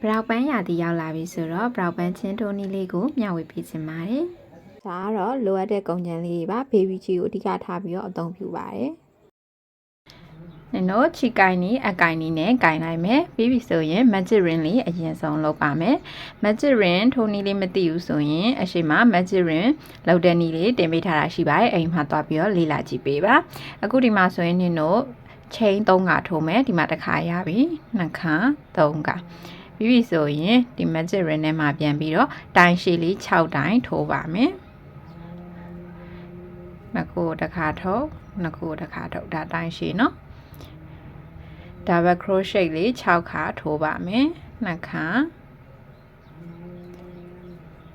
ဘရောက်ပန်းရာသီရောက်လာပြီဆိုတော့ဘရောက်ပန်းချင်းထိုးနည်းလေးကိုမျှဝေပေးချင်ပါတယ်။ဒါကတော့လိုအပ်တဲ့ကုန်ကြမ်းလေးတွေပါဘေဘီချီကိုအဓိကထားပြီးတော့အသုံးပြုပါတယ်။နင်တို့ချီကိုင်းနီအကိုင်းနီနဲ့ကိုင်းလိုက်မယ်ပြီးပြီဆိုရင် magic ring လေးအရင်ဆုံးလုပ်ပါမယ်။ magic ring ထိုးနည်းလေးမသိဘူးဆိုရင်အရှိမ magic ring လောက်တဲ့နည်းလေးတင်ပေးထားတာရှိပါတယ်။အိမ်မှာသွားပြီးတော့လေ့လာကြည့်ပေးပါ။အခုဒီမှာဆိုရင်နင်တို့chain 3ခါထိုးမယ်ဒီမှာတစ်ခါရပြီ2ခါ3ခါပြီးပြီဆိုရင်ဒီ magic ring ထဲမှာပြန်ပြီးတော့တိုင်ရှည်လေး6တိုင်ထိုးပါမယ်နှစ်ခုတစ်ခါထုတ်နှစ်ခုတစ်ခါထုတ်ဒါတိုင်ရှည်เนาะ double crochet လေး6ခါထိုးပါမယ်နှစ်ခါ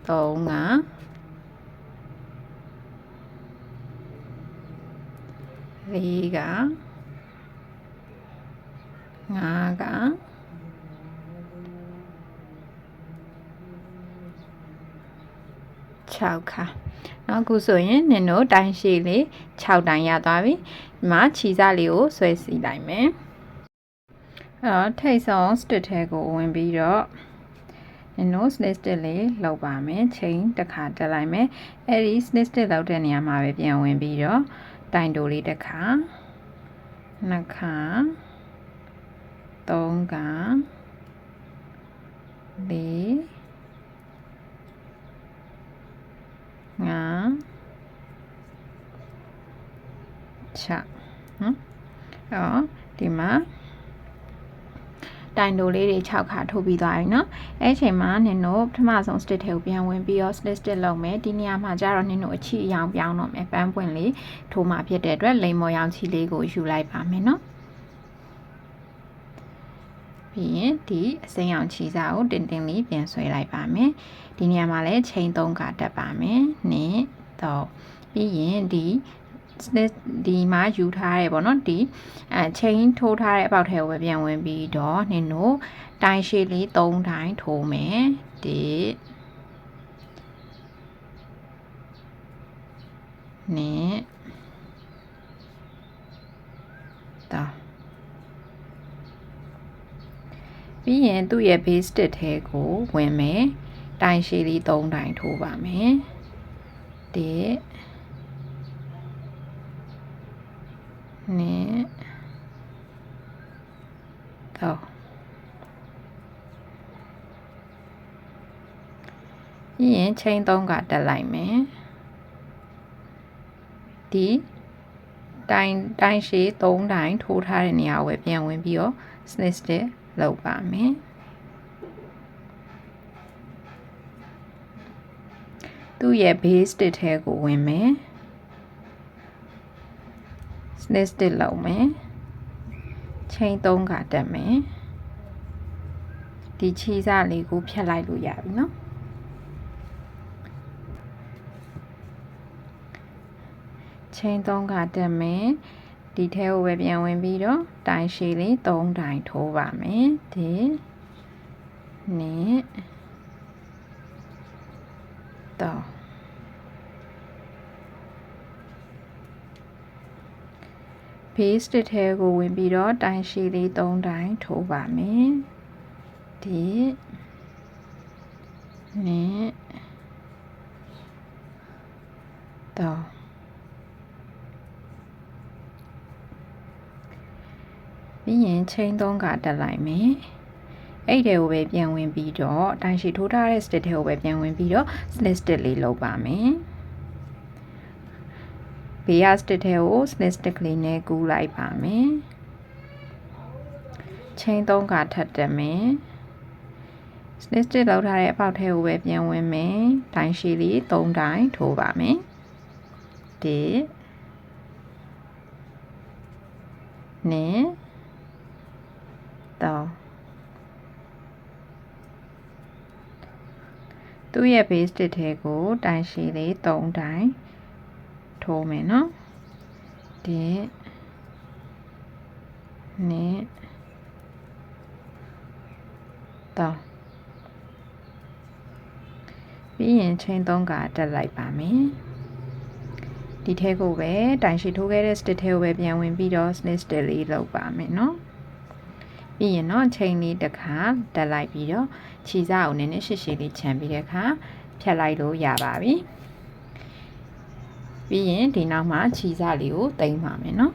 3ခါ4ခါ5ခါ6ခါနောက်ခုဆိုရင်နင်တို့တိုင်ရှည်လေး6တိုင်ရသွားပြီဒီမှာခြေစလေးကိုဆွဲစီလိုက်မယ်အဲ့တော့ထိတ်ဆုံး stitch ထဲကိုဝင်ပြီးတော့နင်တို့ snip stitch လေးလောက်ပါမယ်ချိန်တစ်ခါတက်လိုက်မယ်အဲ့ဒီ snip stitch လောက်တဲ့နေရာမှာပဲပြန်ဝင်ပြီးတော့တိုင်တိုလေးတစ်ခါနှစ်ခါ3ခါ4 5 6နော်ဒီမှာတိုင်တိုလေးတွေ6ခါထိုးပြီးသွားပြီเนาะအဲ့ချိန်မှာနင်တို့ပထမဆုံး stitch ထဲကိုပြန်ဝင်ပြီးတော့ slip stitch လုပ်မယ်ဒီနေရာမှာကျတော့နင်တို့အချီအယောင်ပြောင်းတော့မယ်ပန်းပွင့်လေးထိုးမှာဖြစ်တဲ့အတွက်လိမ်မော်ရောင်ချီလေးကိုယူလိုက်ပါမယ်เนาะပြီးရင်ဒီအစိမ်းရောင်ချီစာကိုတင်တင်လေးပြန်ဆွဲလိုက်ပါမယ်ဒီနေရာမှာလည်းချိန်3ခါတက်ပါမယ်1 3ပြီးရင်ဒီမှာယူထားရဲပေါ့နော်ဒီချိန်ထိုးထားတဲ့အပေါက်ထဲကိုပဲပြန်ဝင်ပြီးတော့နင်တို့တိုင်ရှည်လေး3တိုင်ထိုးမယ်1 2 ပြီးရင်သူ့ရဲ့ base stitch ထဲကိုဝင်မယ်တိုင်ရှည်လေး3တိုင်ထိုးပါမယ်1 2 3ပြီးရင်ချိန်3ကတက်လိုက်မယ်ဒီတိုင်ရှည်3တိုင်ထိုးထားတဲ့နေရာကိုပြန်ဝင်ပြီးတော့ snip stitch လုပ်ပါမယ်သူ့ရဲ့ base stitch ထဲကိုဝင်မယ် snip stitch လုပ်မယ်ချိန်3ခါတက်မယ်ဒီခြေစလေးကိုဖြတ်လိုက်လို့ရပြီနော်ချိန်3ခါတက်မယ်ဒီထဲကိုပဲပြန်ဝင်ပြီးတော့တိုင်ရှည်လေး3တိုင်ထိုးပါမယ်1 2 3base stitch ထဲကိုဝင်ပြီးတော့တိုင်ရှည်လေး3တိုင်ထိုးပါမယ်1 2 3ပြီးရင်ချိန်3ခါတက်လိုက်မယ်အဲ့ဒီကိုပဲပြန်ဝင်ပြီးတော့တိုင်ရှည်ထိုးထားတဲ့ stitch ထဲကိုပဲပြန်ဝင်ပြီးတော့ slip stitch လေးလုပ်ပါမယ်ဘေးက stitch ထဲကို slip stitch လေးနဲ့ကူးလိုက်ပါမယ်ချိန်3ခါထပ်တက်မယ် slip stitch လောက်ထားတဲ့အပေါက်ထဲကိုပဲပြန်ဝင်မယ်တိုင်ရှည်လေး3တိုင်ထိုးပါမယ်1 2 3သူ့ရဲ့ base stitch ထဲကိုတိုင်ရှည်လေး3တိုင်ထိုးမယ်နော်1 2 3ပြီးရင်ချိန်3ခါတက်လိုက်ပါမယ်ဒီထဲကိုပဲတိုင်ရှည်ထိုးခဲ့တဲ့ stitch ထဲကိုပဲပြန်ဝင်ပြီးတော့ snip stitch လေးလုပ်ပါမယ်နော် ပြီးရင်တော့ချိန်လေးတစ်ခါတက်လိုက်ပြီးတော့ခြေစားကိုနည်းနည်းရှည်ရှည်လေးခြံပြီးတဲ့အခါဖြတ်လိုက်လို့ရပါပြီပြီးရင်ဒီနောက်မှာခြေစားလေးကိုတိမ့်ပါမယ်နော်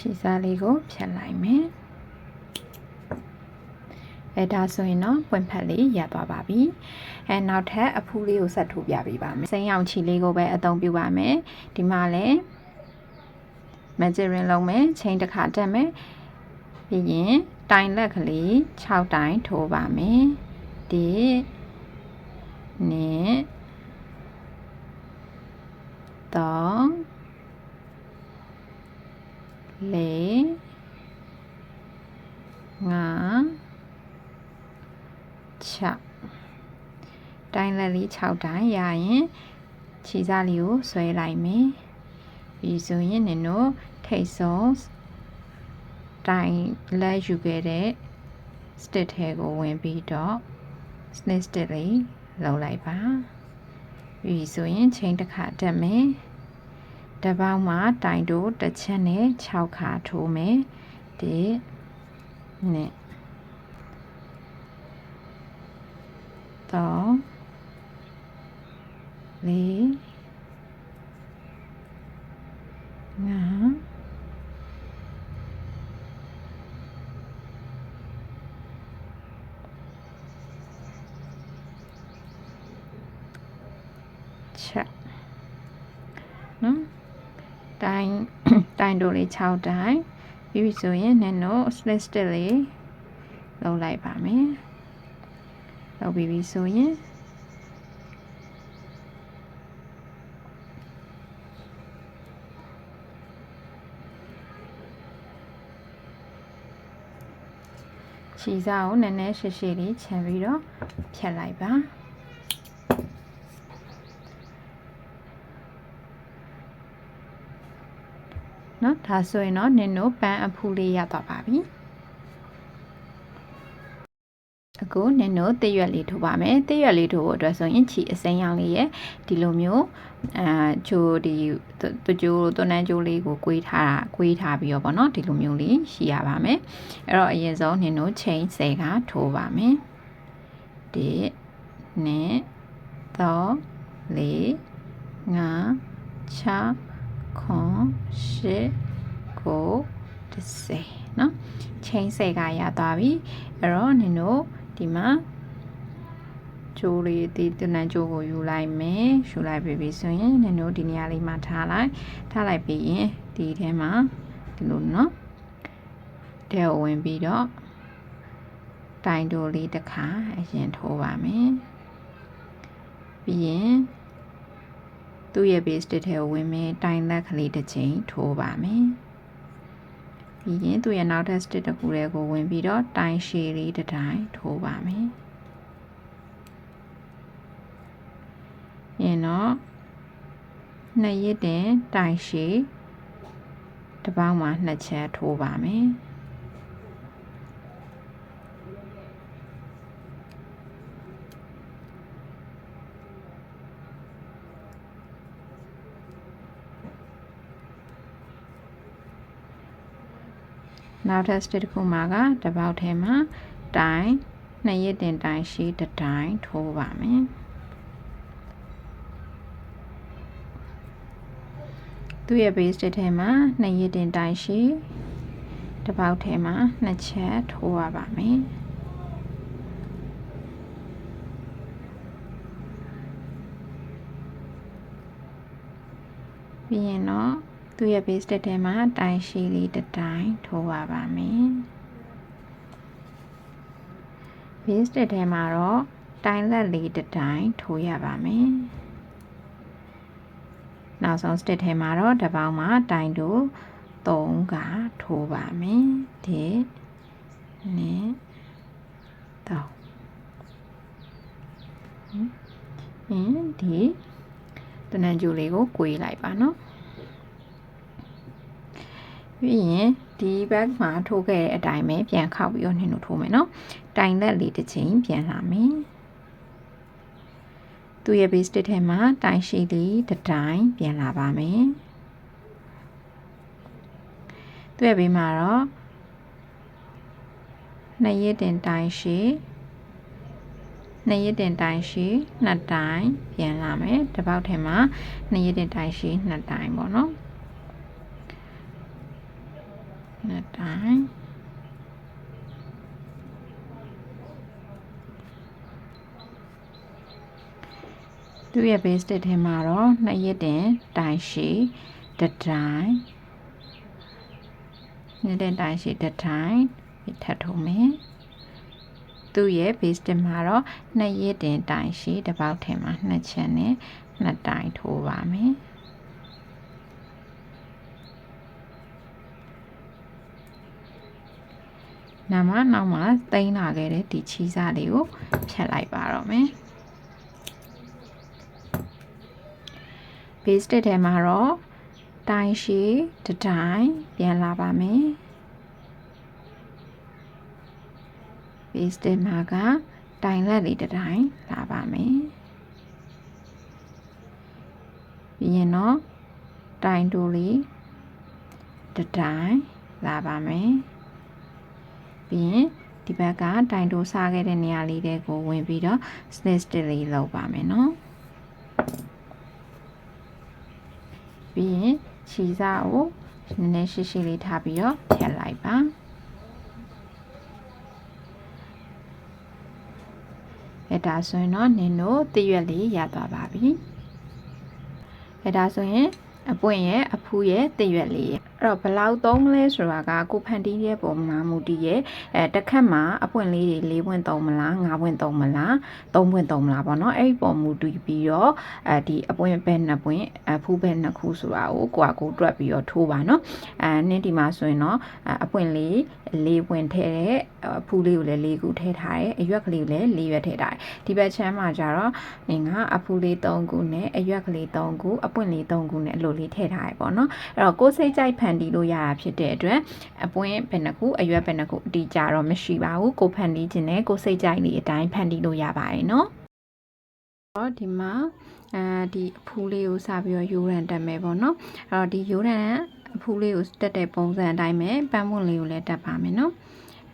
ခြေစားလေးကိုဖြတ်လိုက်မယ်ဒါဆိုရင်တော့ပွင့်ဖက်လေးရသွားပါပြီနောက်ထပ်အဖူးလေးကိုဆက်ထိုးပြပေးပါမယ်စိမ်းရောင်ချီလေးကိုပဲအသုံးပြုပါမယ်ဒီမှာလည်းmeasuring လုပ်မယ်ချိန်တစ်ခါတက်မယ်ပြီးရင်တိုင်လက်ကလေး6တိုင်ထိုးပါမယ်ဒီနဲ့3 4 5 6တိုင်လက်လေး6တိုင်ရရင်ခြေစားလေးကိုဆွဲလိုက်မယ်ပြီးဆိုရင်နင်တို့ထိတ်ဆုံးတိုင်လက်ယူခဲ့တဲ့ stick ထဲကိုဝင်ပြီးတော့ snip stick လေးလောက်လိုက်ပါပြီးဆိုရင်ချိန်တစ်ခါတက်မယ်တပေါင်းမှာတိုင်တို့တစ်ချက်နဲ့6ခါထိုးမယ်ဒီနဲ့3 4 5 6နော်တိုင်တို့လေး6တိုင်ပြီးပြီဆိုရင်နင်တို့ split stick လေးလုပ်လိုက်ပါမယ်လုပ်ပြီးပြီဆိုရင်ခြေစားကိုနည်းနည်းရှည်ရှည်လေးခြံပြီးတော့ဖြတ်လိုက်ပါနော်ဒါဆိုရင်တော့နင်တို့ပန်းအဖူးလေးရသွားပါပြီအခုနင်တို့တရွက်လေးထိုးပါမယ်တရွက်လေးထိုးဖို့အတွက်ဆိုရင်ခြေအစိမ်းရောင်လေးရဲ့ဒီလိုမျိုးချိုးဒီကျိုးသွန်းတန်းကျိုးလေးကိုကွေးထားပြီးတော့ပေါ့နော်ဒီလိုမျိုးလေးရှိရပါမယ်အဲ့တော့အရင်ဆုံးနင်တို့ချိန်10ကထိုးပါမယ်1 2 3 4 5 6 9 10နော်ချိန်10ကရသွားပြီအဲ့တော့နင်တို့ဒီမှာကျိုးလေးဒီတနန်းကျိုးကိုယူလိုက်မယ်ယူလိုက်ပြီဆိုရင်နင်တို့ဒီနေရာလေးမှာထားလိုက်ပြီးရင်ဒီထဲမှာဒီလိုနော်တဲဝင်ပြီးတော့တိုင်တိုးလေးတစ်ခါအရင်ထိုးပါမယ်ပြီးရင်သူ့ရဲ့ base တစ်ထဲကိုဝင်မယ်တိုင်လက်ကလေးတစ်ချိန်ထိုးပါမယ်ပြီးရင်သူ့ရဲ့နောက်ထပ် stick တစ်ခုလေးကိုဝင်ပြီးတော့တိုင်ရှည်လေးတစ်တိုင်းထိုးပါမယ်ရင်တော့နှစ်ရစ်တင်တိုင်ရှည်တစ်ပေါင်းမှာ2ချက်ထိုးပါမယ်နောက်ထပ် stick တစ်ခုမှာကတစ်ပေါက်ထဲမှာတိုင်နှစ်ရစ်တင်တိုင်ရှည်တစ်တိုင်းထိုးပါမယ်သူ့ရဲ့ base တစ်ထဲမှာနှစ်ရစ်တင်တိုင်ရှည်တစ်ပေါက်ထဲမှာ2ချက်ထိုးရပါမယ်ပြီးရင်တော့သူ့ရဲ့ base တစ်ထဲမှာတိုင်ရှည်လေးတစ်တိုင်းထိုးပါမယ် base တစ်ထဲမှာတော့တိုင်လက်လေးတစ်တိုင်းထိုးရပါမယ်နောက်ဆုံး stick ထဲမှာတော့တစ်ပေါင်းမှာတိုင်တို့3ကထိုးပါမယ်1 2 3ဒီတနန်းကျိုးလေးကိုကွေးလိုက်ပါနော် ပြီးရင်ဒီဘက်မှာထိုးခဲ့တဲ့အတိုင်းပဲပြန်ခောက်ပြီးတော့နင်တို့ထိုးမယ်နော်တိုင်လက်လေးတစ်ချိန်ပြန်လာမယ်သူ့ရဲ့ base တစ်ထဲမှာတိုင်ရှိလေးတစ်တိုင်းပြန်လာပါမယ်သူ့ရဲ့ဘေးမှာတော့နှစ်ရစ်တင်တိုင်ရှိနှစ်ရစ်တင်တိုင်ရှိနှစ်တိုင်းပြန်လာမယ်တစ်ပေါက်ထဲမှာနှစ်ရစ်တင်တိုင်ရှိနှစ်တိုင်းပေါ့နော်နှစ်တိုင်းသူ့ရဲ့ base တစ်ထဲမှာတော့နှစ်ရစ်တင်တိုင်ရှိတစ်တိုင်းနှစ်တင်တိုင်ရှိတစ်တိုင်းထပ်ထိုးမယ်သူ့ရဲ့ base တစ်မှာတော့နှစ်ရစ်တင်တိုင်ရှိတစ်ပေါက်ထဲမှာနှစ်ချက်နဲ့နှစ်တိုင်းထိုးပါမယ်နောက်မှသိမ်းလာခဲ့တဲ့ဒီချီစားလေးကိုဖြတ်လိုက်ပါတော့မယ် base တစ်ထဲမှာတော့တိုင်ရှိတစ်တိုင်းပြန်လာပါမယ် base တစ်မှာကတိုင်လက်လေးတစ်တိုင်းလာပါမယ်ပြီးရင်တော့တိုင်တိုးလေးတစ်တိုင်းလာပါမယ်ပြီးရင်ဒီဘက်ကတိုင်တိုးစားခဲ့တဲ့နေရာလေးတွေကိုဝင်ပြီးတော့ snitch လေးလောက်ပါမယ်နော်ပြီးရင်ခြေစားကိုနည်းနည်းရှိလေးထားပြီးတော့ဖြတ်လိုက်ပါဒါဆိုရင်တော့နင်တို့တရွက်လေးရသွားပါပြီဒါဆိုရင်အပွင့်ရဲ့အဖူးရဲ့တရွက်လေးရဲ့အဲ့တော့ဘယ်လောက်သုံးလဲဆိုတာကကိုဖန်တီးရဲ့ပုံမှာမူတည်ရဲ့တစ်ခက်မှာအပွင့်လေးတွေ၄ပွင့်သုံးမလား၅ပွင့်သုံးမလား၃ပွင့်သုံးမလားပေါ့နော်အဲ့ဒီပုံမူတည်ပြီးတော့ဒီအပွင့်ပဲနှစ်ပွင့်အဖူးပဲနှစ်ခုဆိုတာကိုကိုတွက်ပြီးတော့ထိုးပါနော်နင်းဒီမှာဆိုရင်တော့အပွင့်လေး၄ပွင့်ထည့်တဲ့အဖူးလေးကိုလည်း၄ခုထည့်ထားတယ်အရွက်ကလေးကိုလည်း၄ရွက်ထည့်ထားတယ်ဒီဘက်ချမ်းမှာကျတော့ငါအဖူးလေး၃ခုနဲ့အရွက်ကလေး၃ခုအပွင့်လေး၃ခုနဲ့အလိုလေးထည့်ထားတယ်ပေါ့နော်အဲ့တော့ကိုစိတ်ကြိုက်ဖန်တီးလို့ရတာဖြစ်တဲ့အတွက်အပွင့်ဘယ်နှခုအရွက်ဘယ်နှခုအတီးကြတော့မရှိပါဘူးကိုဖန်တီးခြင်းနဲ့ကိုစိတ်ကြိုက်လေးအတိုင်းဖန်တီးလို့ရပါတယ်နော်ဒီမှာဒီအဖူးလေးကိုစပြီးတော့ရိုးရန်တက်မယ်ပေါ့နော်အဲ့တော့ဒီရိုးရန်အဖူးလေးကိုတက်တဲ့ပုံစံအတိုင်းပဲပန်းပွင့်လေးကိုလည်းတက်ပါမယ်နော်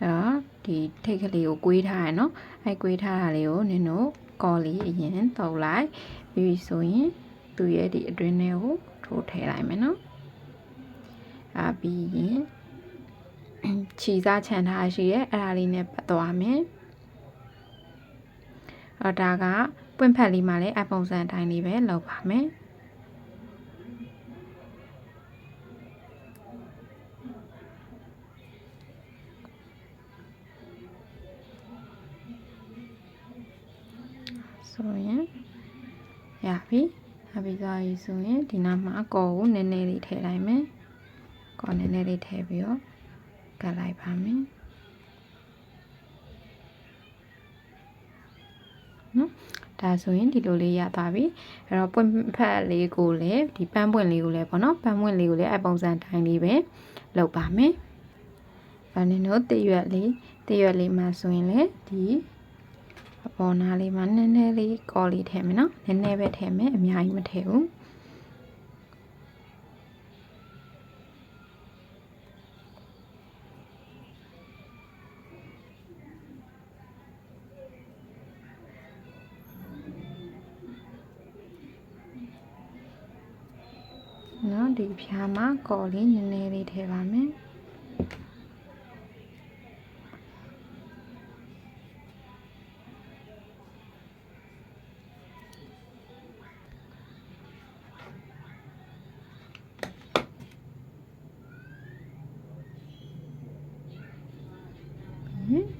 အဲ့တော့ဒီထိတ်ကလေးကိုကွေးထားရနော်အဲ့ကွေးထားတာလေးကိုနင်တို့ကော်လေးအရင်တုပ်လိုက်ပြီးဆိုရင်သူ့ရဲ့ဒီအတွင်းထဲကိုထိုးထည့်လိုက်မယ်နော်ပြီးရင်ခြေစားချန်ထားရှိရဲအဲ့ဒါလေးနဲ့ပတ်သွားမယ်ဒါကပွင့်ဖက်လေးမှလည်းအပုံစံအတိုင်းလေးပဲလုပ်ပါမယ်ဆိုရင်ရပြီသွားပြီဆိုရင်ဒီနားမှာကော်ကိုနည်းနည်းလေးထည့်လိုက်မယ်ကော်နည်းနည်းလေးထည့်ပြီးတော့ကတ်လိုက်ပါမယ်နော်ဒါဆိုရင်ဒီလိုလေးရသွားပြီအဲ့တော့ပွင့်ဖက်လေးကိုလည်းဒီပန်းပွင့်လေးကိုလည်းပေါ့နော်ပန်းပွင့်လေးကိုလည်းအပုံစံတိုင်းလေးပဲလုပ်ပါမယ်။ဘာလို့တရွက်လေးမှာဆိုရင်လည်းဒီအပေါ်နားလေးမှာနည်းနည်းလေးကော်လေးထည့်မယ်နော်နည်းနည်းပဲထည့်မယ်အများကြီးမထည့်ဘူးနော်ဒီဖြာမှာကော်လေးနည်းနည်းလေးထည့်ပါမယ်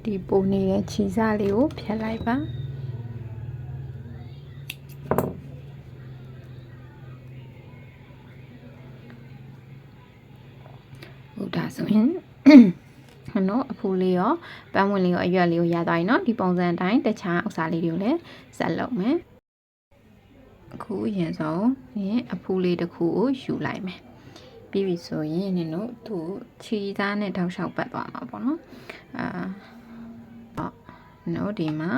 ဒီပုံနေတဲ့ခြေစားလေးကိုဖြတ်လိုက်ပါဟုတ်ဒါဆိုရင်နော်အဖူလေးရောပန်းဝင်လေးရောအရွက်လေးကိုရသွားပြီနော်ဒီပုံစံအတိုင်းတခြားဥစ္စာလေးတွေကိုလည်းဆက်လုပ်မယ်အခုအရင်ဆုံးအဖူလေးတစ်ခုကိုယူလိုက်မယ် ပြီးပြီဆိုရင်နင်တို့သူခြေသားနဲ့တောက်လျှောက်ပတ်သွားမှာပေါ့နော်နော်ဒီမှာ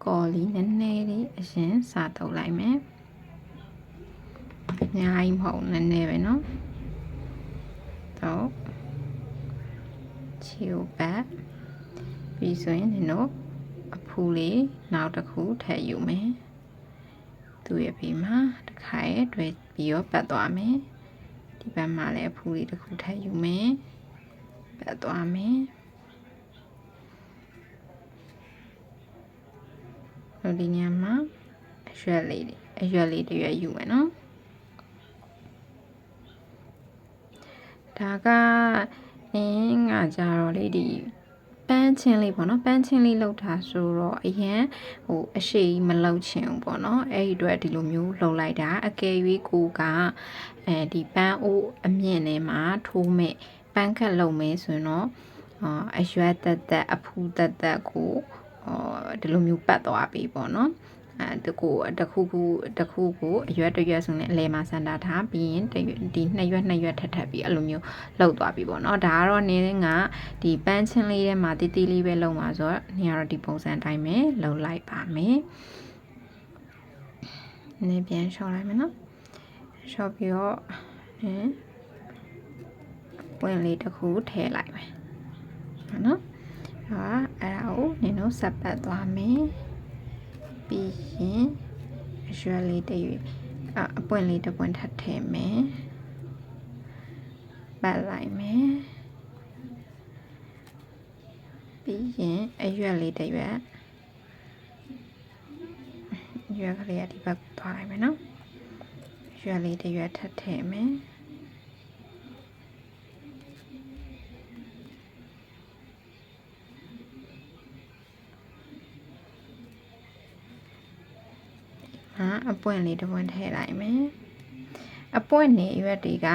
ကော်လီနည်းနည်းလေးအရင်စာတုပ်လိုက်မယ်အများကြီးမဟုတ်နည်းနည်းပဲနော်တော့ခြေကိုပတ်ပြီးဆိုရင်နင်တို့အဖူလေးနောက်တစ်ခုထည့်ယူမယ်သူရဲ့ပြီးမှာတစ်ခါရဲ့တွဲပြီးတော့ပတ်သွားမယ်ဒီဘက်မှာလည်းအဖူလေးတစ်ခုထည့်ယူမယ်ပတ်သွားမယ်ဒီညမှာအရွက်လေးတစ်ရွက်ယူမယ်နော်ဒါကငါကြတော့လေဒီပန်းချင်းလေးပေါ့နော်ပန်းချင်းလေးလောက်တာဆိုတော့အရင်အရှိမလောက်ချင်ဘူးပေါ့နော်အဲ့ဒီအတွက်ဒီလိုမျိုးလှုပ်လိုက်တာအကယ်၍ကိုကဒီပန်းအိုးအမြင့်ထဲမှာထိုးမဲ့ပန်းခက်လုံမဲဆိုရင်တော့အရွက်တက်အဖူးတက်ကိုဒီလိုမျိုးပတ်သွားပြီပေါ့နော်တခုကိုအရွက်တစ်ရွက်ဆိုရင်အလဲမှာစန်တာထားပြီးရင်ဒီနှစ်ရွက်ထပ်ပြီးအဲ့လိုမျိုးလှုပ်သွားပြီပေါ့နော်ဒါကတော့နင်းကဒီပန်းချင်းလေးထဲမှာတီးတီးလေးပဲလှုပ်မှာဆိုတော့နင်းကတော့ဒီပုံစံတိုင်းပဲလှုပ်လိုက်ပါမယ်နင်းပြန်လျှော့လိုက်မယ်နော်လျှော့ပြီးတော့ပွင့်လေးတစ်ခုထည့်လိုက်မယ်နော်အဲ့ဒါကိုနင်းတို့ဆက်ပတ်သွားမယ်ပြီးရင်အရွက်လေးတစ်ရွက်အပွင့်လေးတစ်ပွင့်ထပ်ထည့်မယ်ပတ်လိုက်မယ်ပြီးရင်အရွက်လေးတစ်ရွက်ကလေးကဒီဘက်သွားလိုက်မယ်နော်ရွက်လေးတစ်ရွက်ထပ်ထည့်မယ်အပွင့်လေးတစ်ပွင့်ထည့်လိုက်မယ်အပွင့်နေရွက်တွေက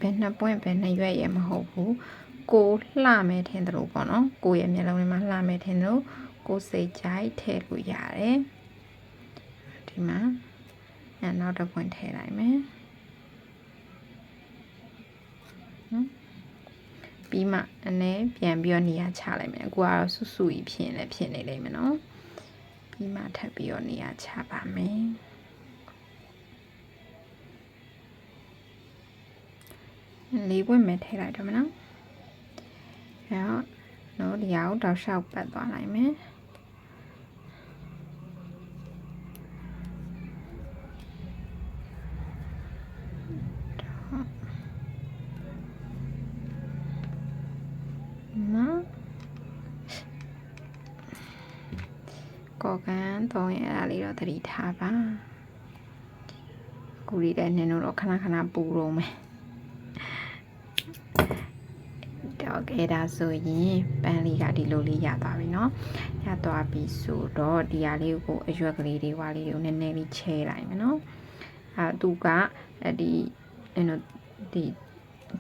ဘယ်နှစ်ပွင့်ဘယ်နှစ်ရွက်ရမဟုတ်ဘူးကိုလှမယ်ထင်တယ်လို့ပေါ့နော်ကိုရဲ့မျက်လုံးထဲမှာလှမယ်ထင်တယ်လို့ကိုစိတ်ကြိုက်ထည့်လို့ရတယ်ဒီမှာနောက်တစ်ပွင့်ထည့်လိုက်မယ်ပြီးမှပြန်ပြီးတော့နေရာချလိုက်မယ်အခုကတော့ဆူဆူကြီးဖြစ်နေလိမ့်မယ်နော်ပြီးမှထပ်ပြီးတော့နေရာချပါမယ်လေးပွင့်မဲ့ထည့်လိုက်တော့မနော်နော်ဒီအောင်တောက်လျှောက်ပတ်သွားလိုက်မယ်ကော်ကန်သုံးရတာလေးတော့သတိထားပါကူရီတဲ့နင်တို့တော့ခဏပူတော့မယ်တော့ကဲဒါဆိုရင်ပန်းလေးကဒီလိုလေးရသွားပြီเนาะရသွားပြီဆိုတော့ဒီဟာလေးကိုအရွက်ကလေးတွေဝါလေးကိုနည်းနည်းလေးချဲလိုက်မယ်เนาะသူကဒီ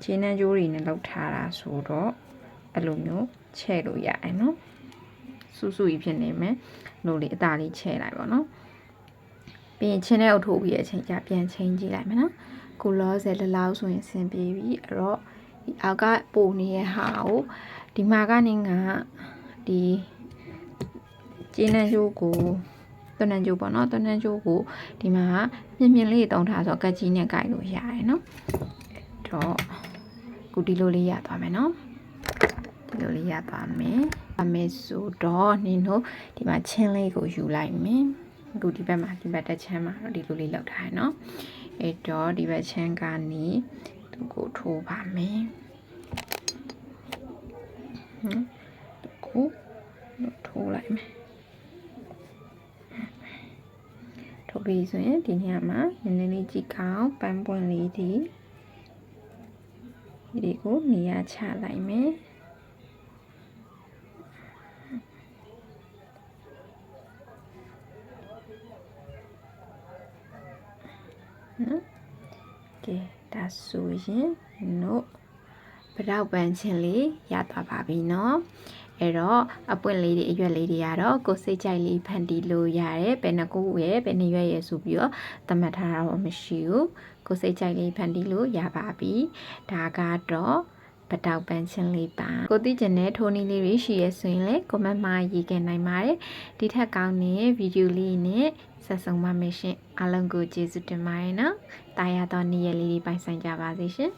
ခြေနှမ်းကြိုးတွေနဲ့လောက်ထားတာဆိုတော့အဲ့လိုမျိုးချဲလို့ရတယ်เนาะဆူဆူကြီးဖြစ်နေမယ်လို့လေအသားလေးချဲလိုက်ပါเนาะပြီးရင်ချင်းထဲကိုထိုးပြီးတဲ့အချိန်ကျပြန်ချင်းကြည့်လိုက်မယ်เนาะကိုလောဆယ်လောက်ဆိုရင်ဆင်ပြေပြီအဲ့တော့ဒီအောက်ကပို့နေတဲ့ဟာကိုဒီမှာကနေငါဒီကျင်းနှံကြိုးကိုသွန်နှံကြိုးပေါ့နော်သွန်နှံကြိုးကိုဒီမှာမြင်လေးတောင်းထားဆိုကတ်ကြီးနဲ့ကိုက်လို့ရတယ်နော်တော့ခုဒီလိုလေးရသွားမယ်နော်ဒီလိုလေးရသွားမယ်ဆိုတော့နင်တို့ဒီမှာချင်းလေးကိုယူလိုက်မယ်အခုဒီဘက်မှာဒီဘက်တစ်ချမ်းမှာတော့ဒီလိုလေးလောက်ထားရနော်အဲ့တော့ဒီဘက်ချမ်းကနေသူကိုထိုးပါမယ်ကိုထိုးလိုက်မယ်ထိုးပြီးဆိုရင်ဒီညမှာနည်းနည်းလေးကြည့်ကောင်းပန်းပွင့်လေးဒီကိုနေရာချလိုက်မယ်နော်ကဲဒါဆိုရင်နို့ပတောက်ပန်းချင်းလေးရသွားပါပြီเนาะ အဲ့တော့အပွင့်လေးတွေအရွက်လေးတွေကတော့ကိုယ်စိတ်ကြိုက်လေးဖန်တီးလို့ရတယ်ဘယ်နှကူရဲ့ဘယ်နှရွက်ရဲ့ဆိုပြီးတော့သတ်မှတ်ထားတာတော့မရှိဘူးကိုယ်စိတ်ကြိုက်လေးဖန်တီးလို့ရပါပြီဒါကတော့ပတောက်ပန်းချင်းလေးပါကိုသိကျင်တဲ့ထိုးနည်းလေးတွေရှိရဆိုရင်လည်း comment မှာရေးခဲ့နိုင်ပါတယ်ဒီထက်ကောင်းတဲ့ဗီဒီယိုလေးနဲ့ဆက်ဆုံပါမယ်ရှင်အားလုံးကိုကျေးဇူးတင်ပါတယ်နော်တာယာတော့နေ့ရက်လေးတွေပိုင်ဆိုင်ကြပါစေရှင်